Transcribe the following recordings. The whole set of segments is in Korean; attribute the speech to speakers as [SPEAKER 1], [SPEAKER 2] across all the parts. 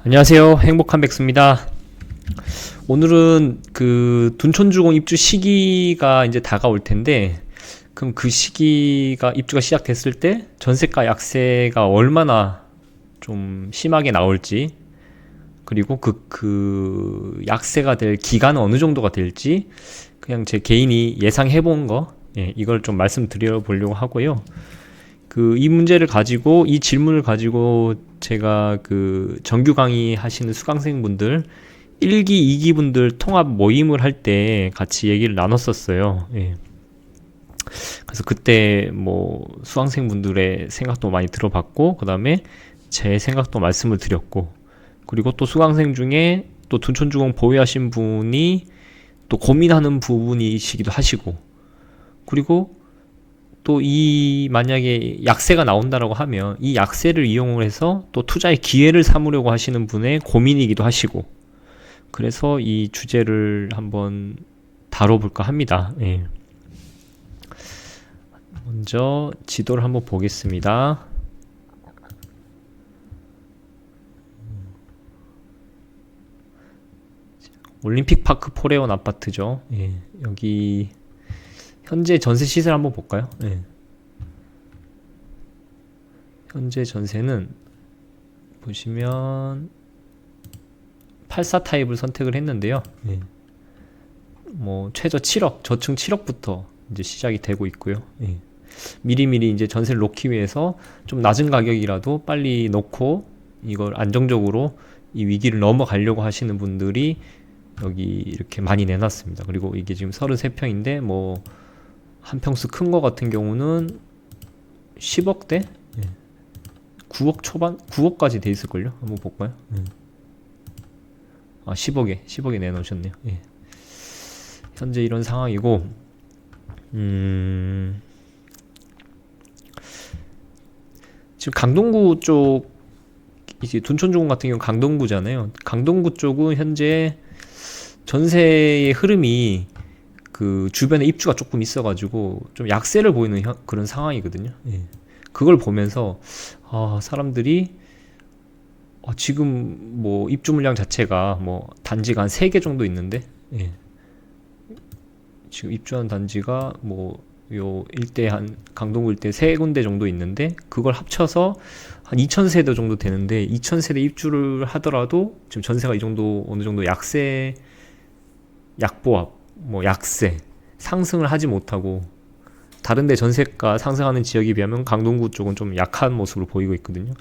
[SPEAKER 1] 안녕하세요. 행복한 백수입니다. 오늘은 그 둔촌주공 입주 시기가 이제 다가올 텐데, 그럼 그 시기가 입주가 시작됐을 때 전세가 약세가 얼마나 좀 심하게 나올지, 그리고 그 약세가 될 기간은 어느 정도가 될지, 그냥 제 개인이 예상해 본 거, 이걸 좀 말씀드려 보려고 하고요. 이 문제를 가지고, 이 질문을 가지고 제가 그 정규 강의 하시는 수강생분들 1기, 2기 분들 통합 모임을 할 때 같이 얘기를 나눴었어요. 그래서 그때 뭐 수강생분들의 생각도 많이 들어봤고, 그 다음에 제 생각도 말씀을 드렸고, 그리고 또 수강생 중에 또 둔촌주공 보유하신 분이 또 고민하는 부분이시기도 하시고, 그리고 또 만약에 약세가 나온다라고 하면 이 약세를 이용을 해서 또 투자의 기회를 삼으려고 하시는 분의 고민이기도 하시고, 그래서 이 주제를 한번 다뤄볼까 합니다. 먼저 지도를 한번 보겠습니다. 올림픽파크 포레온 아파트죠. 여기 현재 전세 시세를 한번 볼까요? 현재 전세는 보시면 84 타입을 선택을 했는데요. 뭐 최저 7억, 저층 7억부터 이제 시작이 되고 있고요. 미리미리 이제 전세를 놓기 위해서 좀 낮은 가격이라도 빨리 놓고 이걸 안정적으로 이 위기를 넘어가려고 하시는 분들이 여기 이렇게 많이 내놨습니다. 그리고 이게 지금 33평인데 뭐 한 평수 큰 거 같은 경우는 10억대? 9억 초반? 9억까지 돼 있을걸요? 한번 볼까요? 10억에 내놓으셨네요. 현재 이런 상황이고, 지금 강동구 쪽, 이제 둔촌주공 같은 경우 강동구잖아요. 강동구 쪽은 현재 전세의 흐름이 그 주변에 입주가 조금 있어가지고 좀 약세를 보이는 그런 상황이거든요. 그걸 보면서 사람들이 지금 뭐 입주 물량 자체가 뭐 단지가 한 3개 정도 있는데, 지금 입주한 단지가 뭐 요 일대 한 강동구 일대 3군데 정도 있는데, 그걸 합쳐서 한 2000세대 정도 되는데, 2000세대 입주를 하더라도 지금 전세가 이 정도 어느 정도 약세, 약보합, 뭐 약세 상승을 하지 못하고, 다른데 전세가 상승하는 지역에 비하면 강동구 쪽은 좀 약한 모습으로 보이고 있거든요.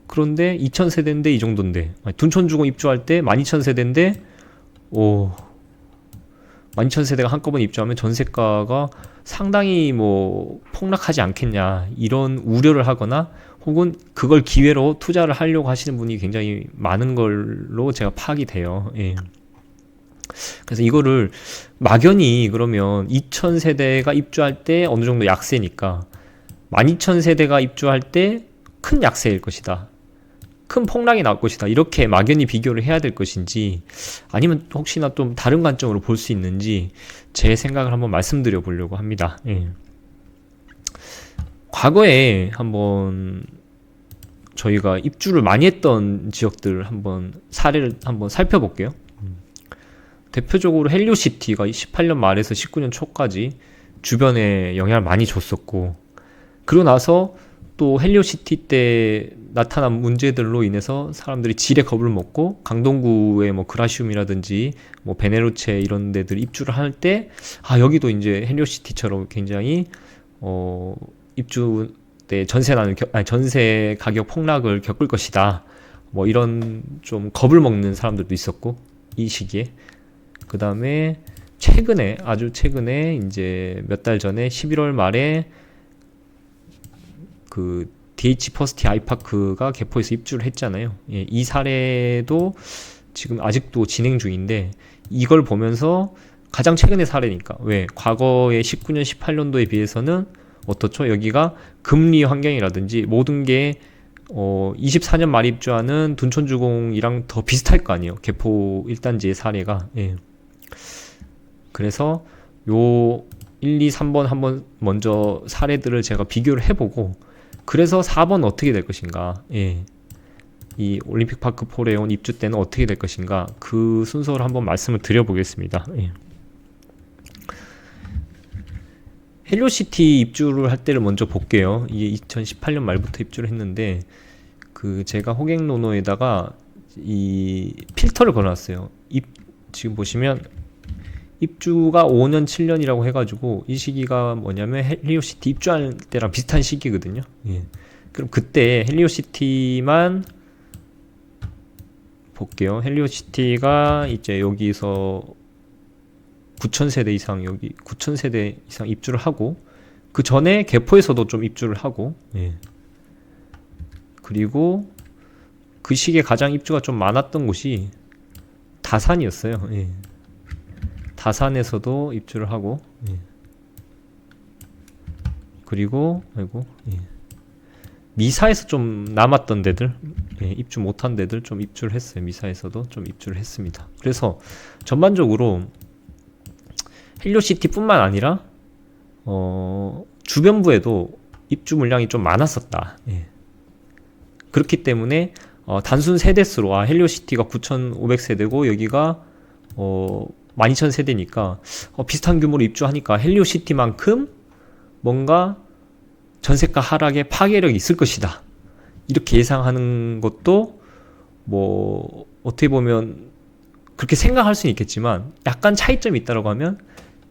[SPEAKER 1] 그런데 2000세대인데 이 정도인데, 둔촌주공 입주할 때 12000세대인데 12000세대가 한꺼번에 입주하면 전세가가 상당히 뭐 폭락하지 않겠냐, 이런 우려를 하거나 혹은 그걸 기회로 투자를 하려고 하시는 분이 굉장히 많은 걸로 제가 파악이 돼요. 그래서 이거를 막연히 그러면 2000세대가 입주할 때 어느 정도 약세니까 12000세대가 입주할 때 큰 약세일 것이다, 큰 폭락이 나올 것이다, 이렇게 막연히 비교를 해야 될 것인지, 아니면 혹시나 좀 다른 관점으로 볼 수 있는지 제 생각을 한번 말씀드려 보려고 합니다. 과거에 한번 저희가 입주를 많이 했던 지역들 한번 사례를 한번 살펴볼게요. 대표적으로 헬리오시티가 18년 말에서 19년 초까지 주변에 영향을 많이 줬었고, 그러고 나서 또 헬리오시티 때 나타난 문제들로 인해서 사람들이 지레 겁을 먹고 강동구의 뭐 그라시움이라든지 뭐 베네로체 이런 데들 입주를 할 때 여기도 이제 헬리오시티처럼 굉장히 입주 때 전세 가격 폭락을 겪을 것이다, 뭐 이런 좀 겁을 먹는 사람들도 있었고, 이 시기에. 그 다음에 아주 최근에 이제 몇 달 전에 11월 말에 그 DH 퍼스트 아이파크가 개포에서 입주를 했잖아요. 이 사례도 지금 아직도 진행 중인데, 이걸 보면서 가장 최근의 사례니까, 왜 과거의 19년 18년도에 비해서는 어떻죠? 여기가 금리 환경이라든지 모든 게 24년 말 입주하는 둔촌주공이랑 더 비슷할 거 아니에요, 개포 1단지의 사례가. 그래서 요 1, 2, 3번 한번 먼저 사례들을 제가 비교를 해보고, 그래서 4번 어떻게 될 것인가, 이 올림픽파크 포레온 입주 때는 어떻게 될 것인가, 그 순서를 한번 말씀을 드려보겠습니다. 예. 헬리오시티 입주를 할 때를 먼저 볼게요. 이게 2018년 말부터 입주를 했는데, 그 제가 호갱노노에다가 이 필터를 걸어놨어요. 지금 보시면 입주가 5년 7년이라고 해가지고 이 시기가 뭐냐면 헬리오시티 입주할 때랑 비슷한 시기거든요. 예. 그럼 그때 헬리오시티만 볼게요. 헬리오시티가 이제 여기서 9,000세대 이상, 여기 9,000세대 이상 입주를 하고, 그 전에 개포에서도 좀 입주를 하고, 예. 그리고 그 시기에 가장 입주가 좀 많았던 곳이 다산이었어요. 예. 다산에서도 입주를 하고, 예. 그리고 예. 미사에서 좀 남았던 데들, 예, 입주 못한 데들 좀 입주를 했어요. 미사에서도 좀 입주를 했습니다. 그래서 전반적으로 헬리오시티 뿐만 아니라 주변부에도 입주 물량이 좀 많았었다. 예. 그렇기 때문에 단순 세대수로 헬리오시티가 9,500세대고 여기가 12,000세대니까 비슷한 규모로 입주하니까 헬리오시티만큼 뭔가 전세가 하락에 파괴력이 있을 것이다, 이렇게 예상하는 것도 뭐 어떻게 보면 그렇게 생각할 수는 있겠지만, 약간 차이점이 있다라고 하면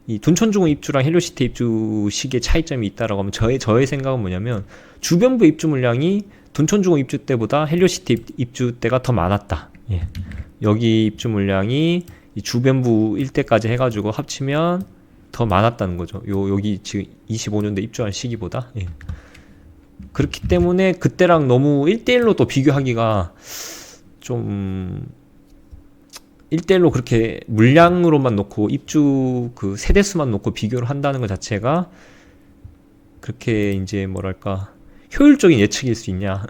[SPEAKER 1] 이 둔촌주공 입주랑 헬리오시티 입주 시기의 차이점이 있다라고 하면, 저의 생각은 뭐냐면, 주변부 입주 물량이 둔촌주공 입주 때보다 헬리오시티 입주 때가 더 많았다. 예. 여기 입주 물량이 이 주변부 일대까지 해가지고 합치면 더 많았다는 거죠. 여기 지금 25년대 입주한 시기보다. 예. 그렇기 때문에 그때랑 너무 1대1로 또 비교하기가 좀, 1대1로 그렇게 물량으로만 놓고 입주 그 세대수만 놓고 비교를 한다는 것 자체가 그렇게 이제 뭐랄까 효율적인 예측일 수 있냐,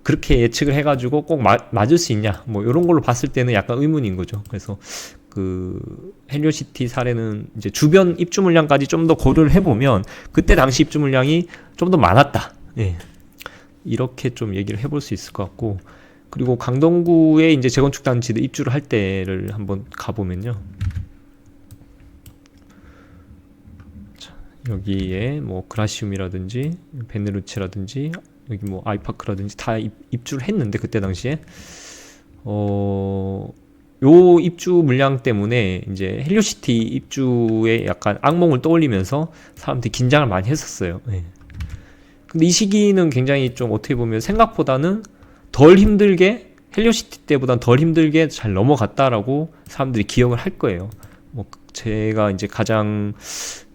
[SPEAKER 1] 그렇게 예측을 해가지고 꼭 맞을 수 있냐, 뭐 이런 걸로 봤을 때는 약간 의문인 거죠. 그래서 그 헬리오시티 사례는 이제 주변 입주 물량까지 좀 더 고려를 해보면 그때 당시 입주 물량이 좀 더 많았다, 예. 이렇게 좀 얘기를 해볼 수 있을 것 같고, 그리고 강동구에 이제 재건축 단지들 입주를 할 때를 한번 가보면요. 자, 여기에 뭐 그라시움이라든지 베네루치라든지 여기 뭐 아이파크라든지 다 입주를 했는데, 그때 당시에 요 입주 물량 때문에 이제 헬리오시티 입주에 약간 악몽을 떠올리면서 사람들이 긴장을 많이 했었어요. 예. 근데 이 시기는 굉장히 좀 어떻게 보면 생각보다는 덜 힘들게, 헬리오시티 때보다는 덜 힘들게 잘 넘어갔다라고 사람들이 기억을 할 거예요. 뭐 제가 이제 가장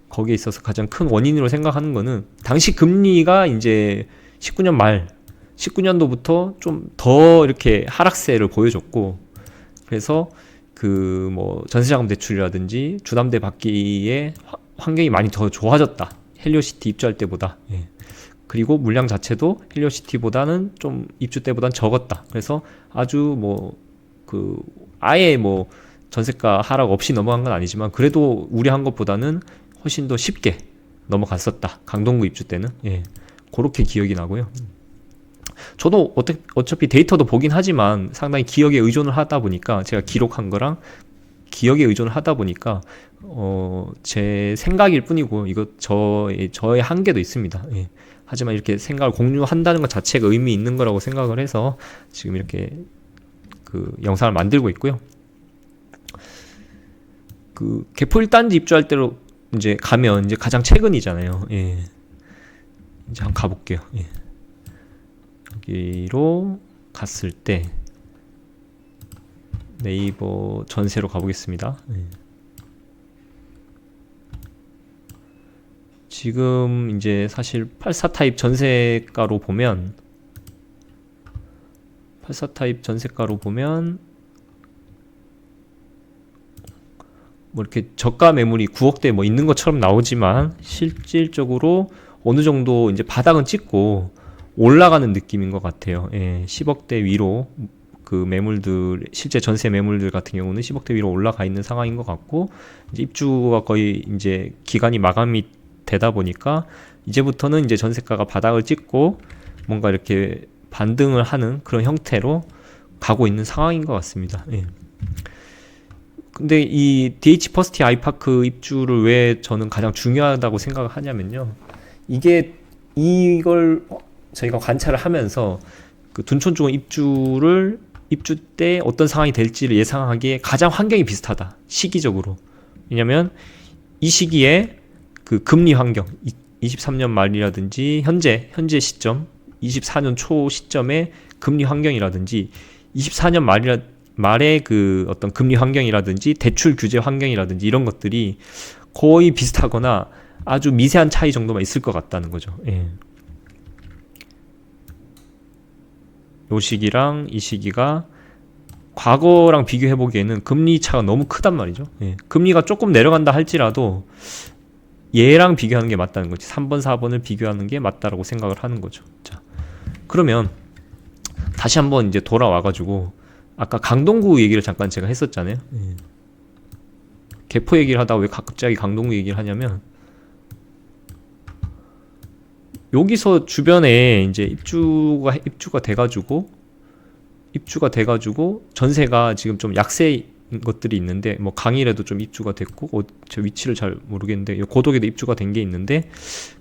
[SPEAKER 1] 거기에 있어서 가장 큰 원인으로 생각하는 거는, 당시 금리가 이제 19년 말 19년도부터 좀 더 이렇게 하락세를 보여줬고, 그래서 그 뭐 전세자금 대출이라든지 주담대 받기에 환경이 많이 더 좋아졌다, 헬리오시티 입주할 때보다. 예. 그리고 물량 자체도 헬리오시티보다는 좀 입주 때보다는 적었다. 그래서 아주 뭐 그 아예 뭐 전세가 하락 없이 넘어간 건 아니지만, 그래도 우려한 것보다는 훨씬 더 쉽게 넘어갔었다, 강동구 입주 때는. 예. 그렇게 기억이 나고요. 저도 어차피 데이터도 보긴 하지만 상당히 기억에 의존을 하다 보니까, 제가 기록한 거랑 기억에 의존을 하다 보니까 제 생각일 뿐이고, 이거 저의 한계도 있습니다. 예. 하지만 이렇게 생각을 공유한다는 것 자체가 의미 있는 거라고 생각을 해서 지금 이렇게 그 영상을 만들고 있고요. 그 개포 1단지 입주할 때로 이제 가면 이제 가장 최근이잖아요. 예. 이제 한번 가볼게요. 예. 여기로 갔을 때 네이버 전세로 가보겠습니다. 예. 지금 이제 사실 84 타입 전세가로 보면, 84 타입 전세가로 보면 뭐 이렇게 저가 매물이 9억대 뭐 있는 것처럼 나오지만, 실질적으로 어느 정도 이제 바닥은 찍고 올라가는 느낌인 것 같아요. 예, 10억대 위로 그 매물들, 실제 전세 매물들 같은 경우는 10억대 위로 올라가 있는 상황인 것 같고, 이제 입주가 거의 이제 기간이 마감이 되다 보니까 이제부터는 이제 전세가가 바닥을 찍고 뭔가 이렇게 반등을 하는 그런 형태로 가고 있는 상황인 것 같습니다. 예. 근데 이 DH 퍼스트 아이파크 입주를 왜 저는 가장 중요하다고 생각을 하냐면요. 이걸 저희가 관찰을 하면서 그 둔촌주공 입주 때 어떤 상황이 될지를 예상하기에 가장 환경이 비슷하다. 시기적으로. 왜냐면 이 시기에 그 금리 환경, 23년 말이라든지 현재 시점, 24년 초 시점의 금리 환경이라든지 24년 말에 그 어떤 금리 환경이라든지 대출 규제 환경이라든지 이런 것들이 거의 비슷하거나 아주 미세한 차이 정도만 있을 것 같다는 거죠. 예. 요 시기랑 이 시기가 과거랑 비교해 보기에는 금리 차가 너무 크단 말이죠. 예. 금리가 조금 내려간다 할지라도 얘랑 비교하는 게 맞다는 거지. 3번, 4번을 비교하는 게 맞다라고 생각을 하는 거죠. 자, 그러면 다시 한번 이제 돌아와가지고 아까 강동구 얘기를 잠깐 제가 했었잖아요. 예. 개포 얘기를 하다가 왜 갑자기 강동구 얘기를 하냐면 여기서 주변에 이제 입주가 돼가지고 전세가 지금 좀 약세인 것들이 있는데 뭐 강일에도 좀 입주가 됐고 제 위치를 잘 모르겠는데 고덕에도 입주가 된 게 있는데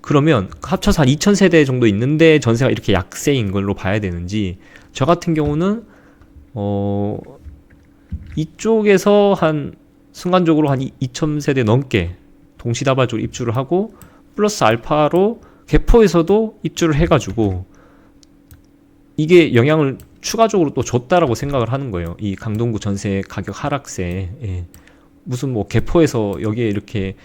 [SPEAKER 1] 그러면 합쳐서 한 2000세대 정도 있는데 전세가 이렇게 약세인 걸로 봐야 되는지 저 같은 경우는 이쪽에서 한 순간적으로 한 2000세대 넘게 동시다발적으로 입주를 하고 플러스 알파로 개포에서도 입주를 해가지고 이게 영향을 추가적으로 또 줬다라고 생각을 하는 거예요. 이 강동구 전세 가격 하락세. 예. 무슨 뭐 개포에서 여기에 이렇게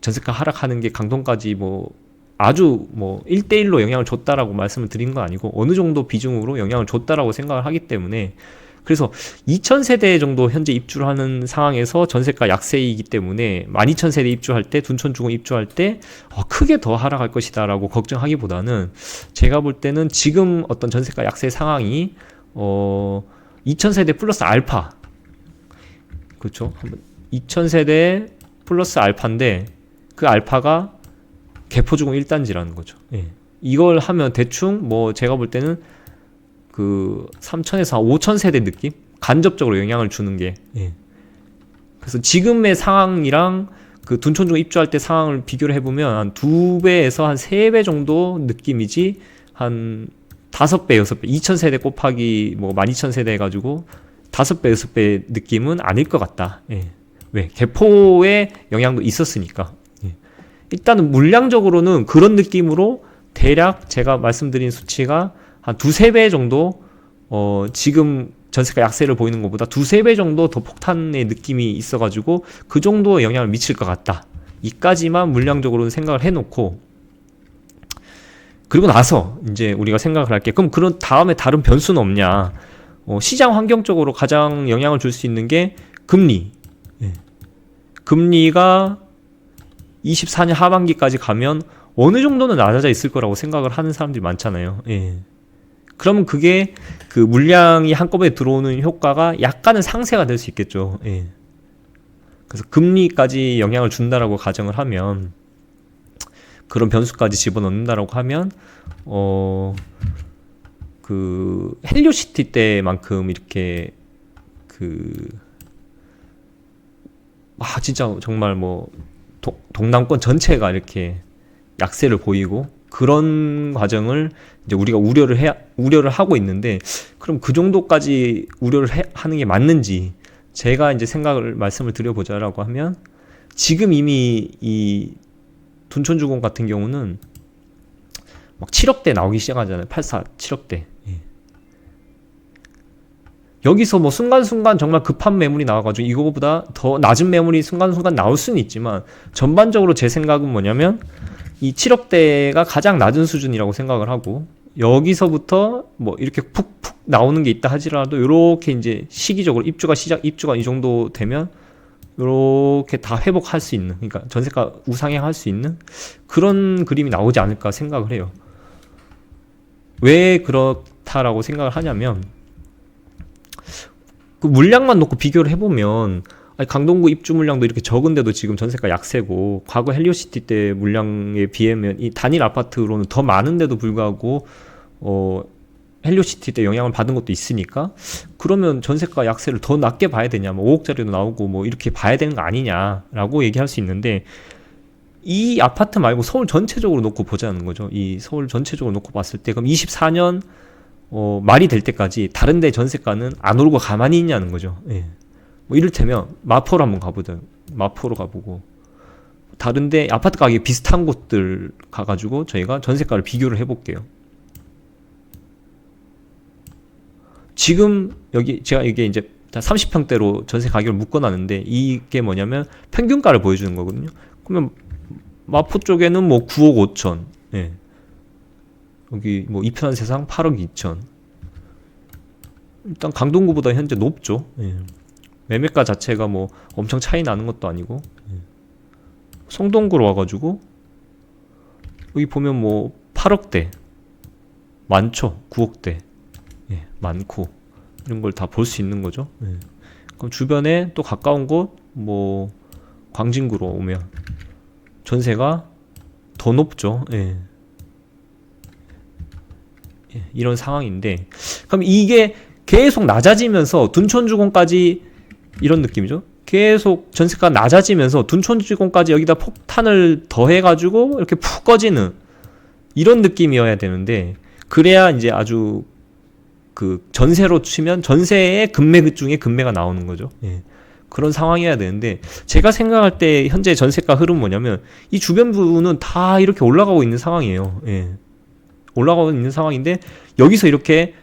[SPEAKER 1] 전세가 하락하는 게 강동까지 뭐 아주 뭐 1대1로 영향을 줬다라고 말씀을 드린 건 아니고 어느 정도 비중으로 영향을 줬다라고 생각을 하기 때문에 그래서 2000세대 정도 현재 입주를 하는 상황에서 전세가 약세이기 때문에 12000세대 입주할 때 둔촌주공 입주할 때 크게 더 하락할 것이다 라고 걱정하기보다는 제가 볼 때는 지금 어떤 전세가 약세 상황이 2000세대 플러스 알파 그렇죠. 2000세대 플러스 알파인데 그 알파가 개포주공 1단지라는 거죠. 예. 이걸 하면 대충 뭐 제가 볼 때는 그 3000에서 5000세대 느낌? 간접적으로 영향을 주는 게. 예. 그래서 지금의 상황이랑 그 둔촌주공 입주할 때 상황을 비교를 해보면 한 2배에서 한 3배 정도 느낌이지 한 5배, 6배, 2000세대 곱하기 뭐 12000세대 해가지고 5배, 6배 느낌은 아닐 것 같다. 예. 왜? 개포의 영향도 있었으니까. 예. 일단은 물량적으로는 그런 느낌으로 대략 제가 말씀드린 수치가 한 2~3배 정도 지금 전세가 약세를 보이는 것보다 2~3배 정도 더 폭탄의 느낌이 있어가지고 그 정도 영향을 미칠 것 같다. 이까지만 물량적으로는 생각을 해놓고 그리고 나서 이제 우리가 생각을 할게. 그럼 그런 다음에 다른 변수는 없냐? 시장 환경적으로 가장 영향을 줄 수 있는 게 금리. 예. 금리가 24년 하반기까지 가면 어느 정도는 낮아져 있을 거라고 생각을 하는 사람들이 많잖아요. 예. 그러면 그게 그 물량이 한꺼번에 들어오는 효과가 약간은 상쇄가 될 수 있겠죠. 예. 그래서 금리까지 영향을 준다라고 가정을 하면 그런 변수까지 집어넣는다라고 하면 그 헬리오시티 때만큼 이렇게 진짜 정말 뭐 동남권 전체가 이렇게 약세를 보이고 그런 과정을 이제 우리가 우려를 하고 있는데 그럼 그 정도까지 우려를 하는 게 맞는지 제가 이제 말씀을 드려보자라고 하면 지금 이미 이 둔촌주공 같은 경우는 막 7억대 나오기 시작하잖아요. 84, 7억대. 예. 여기서 뭐 순간순간 정말 급한 매물이 나와가지고 이거보다 더 낮은 매물이 순간순간 나올 수는 있지만 전반적으로 제 생각은 뭐냐면 이 7억대가 가장 낮은 수준이라고 생각을 하고 여기서부터 뭐 이렇게 푹푹 나오는 게 있다 하지라도 이렇게 이제 시기적으로 입주가 이 정도 되면 이렇게 다 회복할 수 있는 그러니까 전세가 우상향할 수 있는 그런 그림이 나오지 않을까 생각을 해요. 왜 그렇다라고 생각을 하냐면 그 물량만 놓고 비교를 해보면 강동구 입주 물량도 이렇게 적은데도 지금 전세가 약세고 과거 헬리오시티 때 물량에 비하면 이 단일 아파트로는 더 많은데도 불구하고 헬리오시티 때 영향을 받은 것도 있으니까 그러면 전세가 약세를 더 낮게 봐야 되냐, 뭐 5억짜리도 나오고 뭐 이렇게 봐야 되는 거 아니냐라고 얘기할 수 있는데, 이 아파트 말고 서울 전체적으로 놓고 보자는 거죠. 이 서울 전체적으로 놓고 봤을 때 그럼 24년 말이 될 때까지 다른 데 전세가는 안 오르고 가만히 있냐는 거죠. 예. 뭐 이를테면 마포로 한번 가보자. 마포로 가보고 다른 데 아파트 가격이 비슷한 곳들 가가지고 저희가 전세가를 비교를 해볼게요. 지금 여기 제가 이게 이제 30평대로 전세 가격을 묶어놨는데, 이게 뭐냐면 평균가를 보여주는 거거든요. 그러면 마포 쪽에는 뭐 9억 5천, 예. 여기 뭐 이편한 세상 8억 2천. 일단 강동구보다 현재 높죠. 예. 매매가 자체가 뭐 엄청 차이 나는 것도 아니고. 예. 성동구로 와가지고 여기 보면 뭐 8억대 많죠. 9억대 예, 많고, 이런 걸 다 볼 수 있는 거죠. 예. 그럼 주변에 또 가까운 곳 뭐 광진구로 오면 전세가 더 높죠. 예. 예, 이런 상황인데, 그럼 이게 계속 낮아지면서 둔촌주공까지, 이런 느낌이죠. 계속 전세가 낮아지면서 둔촌주공까지 여기다 폭탄을 더해가지고 이렇게 푹 꺼지는 이런 느낌이어야 되는데, 그래야 이제 아주 그 전세로 치면 전세의 금매 중에 금매가 나오는 거죠. 예. 그런 상황이어야 되는데, 제가 생각할 때 현재 전세가 흐름은 뭐냐면 이 주변부는 다 이렇게 올라가고 있는 상황이에요. 예. 올라가고 있는 상황인데, 여기서 이렇게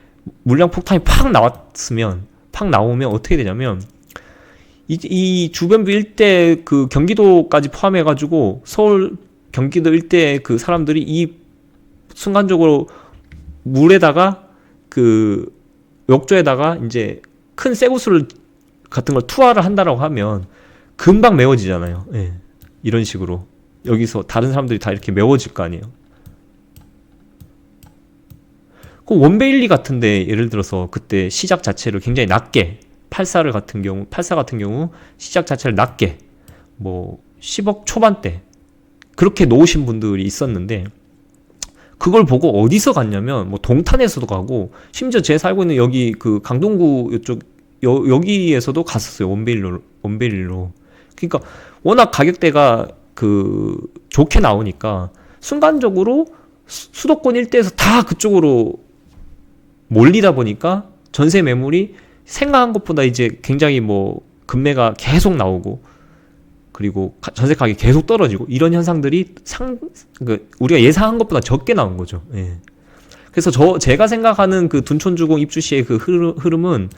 [SPEAKER 1] 물량 폭탄이 팍 나오면 어떻게 되냐면, 이 주변부 일대 그 경기도까지 포함해가지고 서울 경기도 일대 그 사람들이 이 순간적으로 물에다가 그 욕조에다가 이제 큰 쇠구슬 같은 걸 투하를 한다라고 하면 금방 메워지잖아요. 예. 이런 식으로 여기서 다른 사람들이 다 이렇게 메워질 거 아니에요. 그 원베일리 같은데 예를 들어서 그때 시작 자체를 굉장히 낮게, 84 같은 경우 시작 자체를 낮게 뭐 10억 초반대 그렇게 놓으신 분들이 있었는데, 그걸 보고 어디서 갔냐면 뭐 동탄에서도 가고, 심지어 제가 살고 있는 여기 그 강동구 이쪽 여기에서도 갔었어요. 원베일리로. 그러니까 워낙 가격대가 그 좋게 나오니까 순간적으로 수도권 일대에서 다 그쪽으로 몰리다 보니까 전세 매물이 생각한 것보다 이제 굉장히 뭐 금매가 계속 나오고, 그리고 전세 가격이 계속 떨어지고, 이런 현상들이 우리가 예상한 것보다 적게 나온 거죠. 예. 그래서 제가 생각하는 그 둔촌주공 입주 시의 그 흐름은,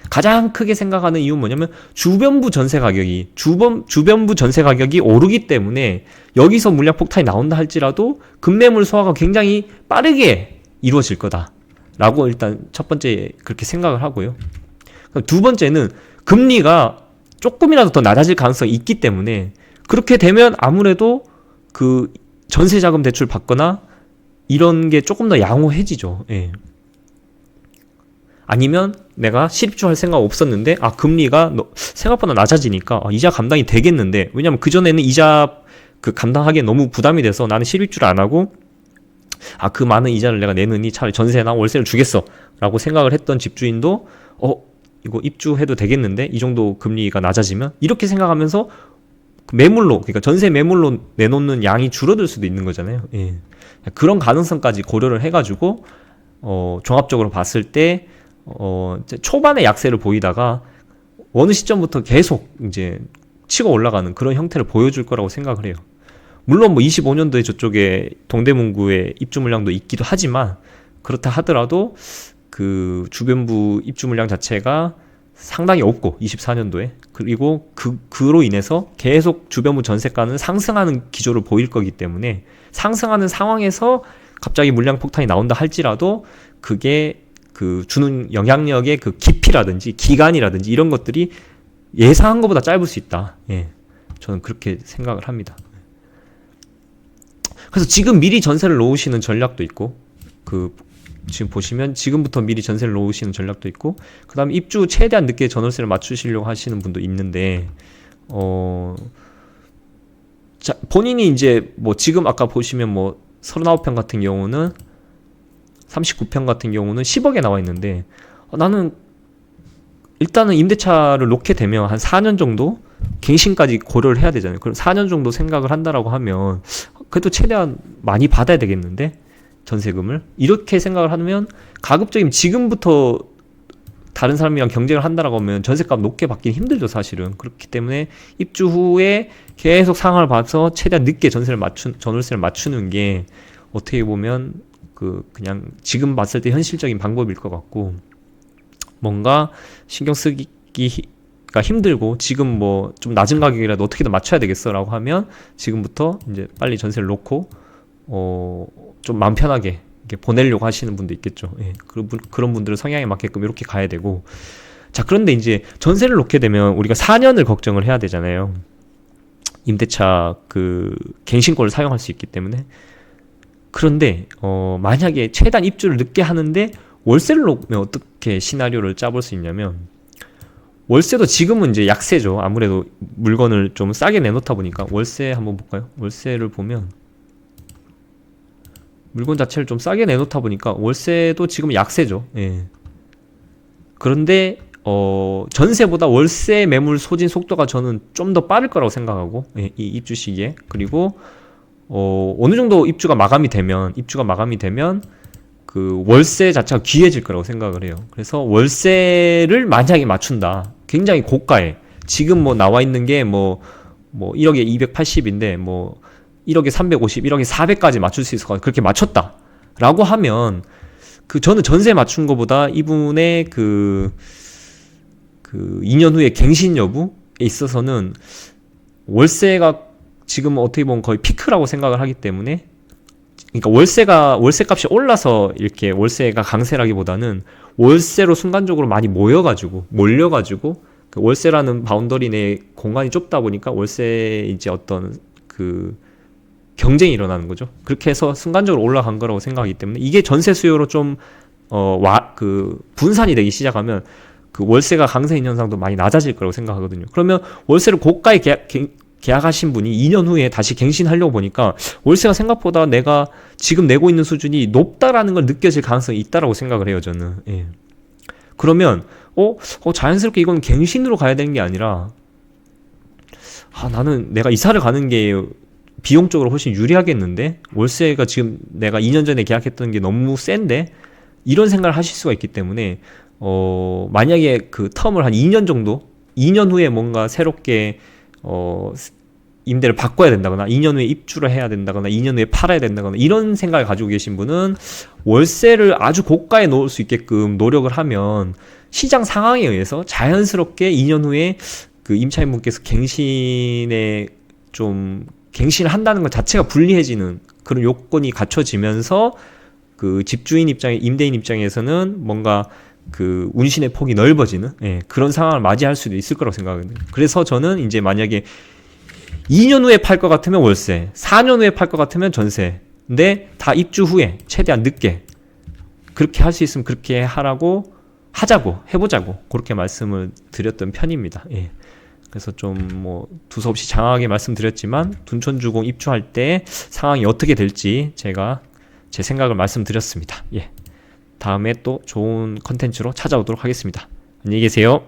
[SPEAKER 1] 가장 크게 생각하는 이유는 뭐냐면 주변부 전세 가격이 오르기 때문에 여기서 물량 폭탄이 나온다 할지라도 급매물 소화가 굉장히 빠르게 이루어질 거다라고 일단 첫 번째 그렇게 생각을 하고요. 두 번째는 금리가 조금이라도 더 낮아질 가능성이 있기 때문에, 그렇게 되면 아무래도 그 전세자금 대출 받거나 이런 게 조금 더 양호해지죠. 예. 아니면 내가 실입주할 생각 없었는데 금리가 생각보다 낮아지니까 이자 감당이 되겠는데, 왜냐면 그전에는 이자 그 감당하기에 너무 부담이 돼서 나는 실입주를 안 하고 그 많은 이자를 내가 내느니 차라리 전세나 월세를 주겠어 라고 생각을 했던 집주인도 이거 입주해도 되겠는데 이 정도 금리가 낮아지면, 이렇게 생각하면서 매물로, 그러니까 전세 매물로 내놓는 양이 줄어들 수도 있는 거잖아요. 예. 그런 가능성까지 고려를 해가지고 종합적으로 봤을 때 초반에 약세를 보이다가 어느 시점부터 계속 이제 치고 올라가는 그런 형태를 보여줄 거라고 생각을 해요. 물론 뭐 25년도에 저쪽에 동대문구에 입주 물량도 있기도 하지만, 그렇다 하더라도 그 주변부 입주 물량 자체가 상당히 없고 24년도에, 그리고 그로 인해서 계속 주변부 전세가는 상승하는 기조를 보일 거기 때문에, 상승하는 상황에서 갑자기 물량 폭탄이 나온다 할지라도 그게 그 주는 영향력의 그 깊이라든지 기간이라든지 이런 것들이 예상한 것보다 짧을 수 있다. 예, 저는 그렇게 생각을 합니다. 그래서 지금 미리 전세를 놓으시는 전략도 있고, 지금 보시면 지금부터 미리 전세를 놓으시는 전략도 있고, 그 다음에 입주 최대한 늦게 전월세를 맞추시려고 하시는 분도 있는데, 본인이 이제 뭐 지금 아까 보시면 뭐 39평 같은 경우는 39평 같은 경우는 10억에 나와 있는데 나는 일단은 임대차를 놓게 되면 한 4년 정도 갱신까지 고려를 해야 되잖아요. 그럼 4년 정도 생각을 한다라고 하면 그래도 최대한 많이 받아야 되겠는데 전세금을 이렇게 생각을 하면 가급적이면 지금부터 다른 사람이랑 경쟁을 한다라고 하면 전세값 높게 받기는 힘들죠, 사실은. 그렇기 때문에 입주 후에 계속 상황을 봐서 최대한 늦게 전월세를 맞추는 게 어떻게 보면 그냥 지금 봤을 때 현실적인 방법일 것 같고, 뭔가 신경 쓰기가 힘들고 지금 뭐 좀 낮은 가격이라도 어떻게든 맞춰야 되겠어라고 하면 지금부터 이제 빨리 전세를 놓고 좀 마음 편하게 이렇게 보내려고 하시는 분도 있겠죠. 예, 그런 분들은 성향에 맞게끔 이렇게 가야 되고. 자, 그런데 이제 전세를 놓게 되면 우리가 4년을 걱정을 해야 되잖아요. 임대차 갱신권을 사용할 수 있기 때문에. 그런데 만약에 최단 입주를 늦게 하는데 월세를 놓으면 어떻게 시나리오를 짜볼 수 있냐면, 월세도 지금은 이제 약세죠. 아무래도 물건을 좀 싸게 내놓다 보니까. 월세 한번 볼까요? 월세를 보면 물건 자체를 좀 싸게 내놓다 보니까 월세도 지금 약세죠. 예. 그런데 전세보다 월세 매물 소진 속도가 저는 좀 더 빠를 거라고 생각하고, 예, 이 입주 시기에. 그리고 어느 정도 입주가 마감이 되면 그 월세 자체가 귀해질 거라고 생각을 해요. 그래서 월세를 만약에 맞춘다, 굉장히 고가에, 지금 뭐 나와 있는 게 뭐 1억에 280인데 뭐 1억에 350, 1억에 400까지 맞출 수 있을 것 같아요. 그렇게 맞췄다 라고 하면 저는 전세 맞춘 거보다 이분의 2년 후에 갱신 여부에 있어서는 월세가 지금 어떻게 보면 거의 피크라고 생각을 하기 때문에, 그러니까 월세값이 올라서 이렇게 월세가 강세라기보다는 월세로 순간적으로 많이 몰려가지고 월세라는 바운더리 내 공간이 좁다 보니까 월세 이제 어떤 경쟁이 일어나는 거죠. 그렇게 해서 순간적으로 올라간 거라고 생각하기 때문에, 이게 전세 수요로 좀 분산이 되기 시작하면 월세가 강세인 현상도 많이 낮아질 거라고 생각하거든요. 그러면 월세를 고가에 계약하신 분이 2년 후에 다시 갱신하려고 보니까 월세가 생각보다 내가 지금 내고 있는 수준이 높다라는 걸 느껴질 가능성이 있다라고 생각을 해요, 저는. 예. 그러면 자연스럽게 이건 갱신으로 가야 되는 게 아니라, 나는 내가 이사를 가는 게 비용적으로 훨씬 유리하겠는데, 월세가 지금 내가 2년 전에 계약했던 게 너무 센데, 이런 생각을 하실 수가 있기 때문에 만약에 텀을 한 2년 정도, 2년 후에 뭔가 새롭게 임대를 바꿔야 된다거나 2년 후에 입주를 해야 된다거나 2년 후에 팔아야 된다거나 이런 생각을 가지고 계신 분은 월세를 아주 고가에 놓을 수 있게끔 노력을 하면 시장 상황에 의해서 자연스럽게 2년 후에 임차인분께서 갱신을 한다는 것 자체가 불리해지는 그런 요건이 갖춰지면서 집주인 임대인 입장에서는 뭔가 운신의 폭이 넓어지는, 예, 그런 상황을 맞이할 수도 있을 거라고 생각하거든요. 그래서 저는 이제 만약에 2년 후에 팔 것 같으면 월세, 4년 후에 팔 것 같으면 전세, 근데 다 입주 후에 최대한 늦게 그렇게 할 수 있으면 그렇게 해보자고 그렇게 말씀을 드렸던 편입니다. 예. 그래서 좀 두서없이 장황하게 말씀드렸지만 둔촌주공 입주할 때 상황이 어떻게 될지 제가 제 생각을 말씀드렸습니다. 예. 다음에 또 좋은 컨텐츠로 찾아오도록 하겠습니다. 안녕히 계세요.